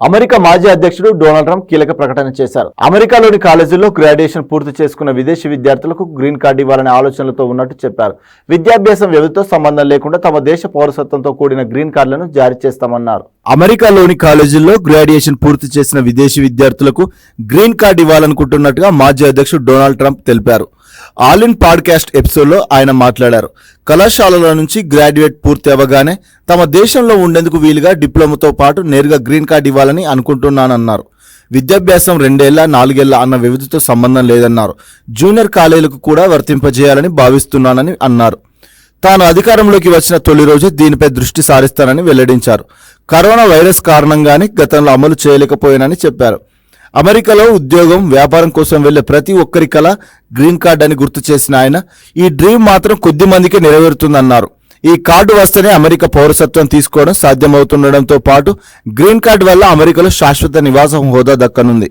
America మాజీ అధ్యక్షుడు Donald Trump కీలక ప్రకటన చేశారు. అమెరికాలోని కాలేజీల్లో గ్రాడ్యుయేషన్ పూర్తి చేసుకున్న విదేశీ విద్యార్థులకు గ్రీన్ కార్డు ఇవ్వాలనే ఆలోచనలతో ఉన్నట్టు చెప్పారు. విద్యాభ్యాసం వ్యవధితో సంబంధం లేకుండా తమ దేశ పౌరసత్వంతో కూడిన గ్రీన్ కార్డులను జారీ చేస్తామన్నారు. అమెరికాలోని కాలేజీల్లో గ్రాడ్యుయేషన్ పూర్తి చేసిన విదేశీ విద్యార్థులకు గ్రీన్ కార్డు ఇవ్వాలనుకుంటున్నట్టుగా మాజీ అధ్యక్షుడు డొనాల్డ్ ట్రంప్ తెలిపారు. ఆల్ ఇన్ పాడ్కాస్ట్ ఎపిసోడ్లో ఆయన మాట్లాడారు. కళాశాలల నుంచి గ్రాడ్యుయేట్ పూర్తి అవ్వగానే తమ దేశంలో ఉండేందుకు వీలుగా డిప్లొమాతో పాటు నేరుగా గ్రీన్ కార్డు ఇవ్వాలని అనుకుంటున్నానన్నారు. విద్యాభ్యాసం 2 ఏళ్ల 4 ఏళ్ల అన్న వ్యవధితో సంబంధం లేదన్నారు. జూనియర్ కాలేజీలకు కూడా వర్తింపజేయాలని భావిస్తున్నానని అన్నారు. తాను అధికారంలోకి వచ్చిన తొలి రోజు దీనిపై దృష్టి సారిస్తానని వెల్లడించారు. కరోనా వైరస్ కారణంగానే గతంలో అమలు చేయలేకపోయానని చెప్పారు. అమెరికాలో ఉద్యోగం, వ్యాపారం కోసం వెళ్లే ప్రతి ఒక్కరి కల గ్రీన్ కార్డ్ అని గుర్తు చేసిన ఆయన ఈ డ్రీమ్ మాత్రం కొద్ది మందికే నెరవేరుతుందన్నారు. ఈ కార్డు వస్తేనే అమెరికా పౌరసత్వం తీసుకోవడం సాధ్యమవుతుండడంతో పాటు గ్రీన్ కార్డు వల్ల అమెరికాలో శాశ్వత నివాసం హోదా దక్కనుంది.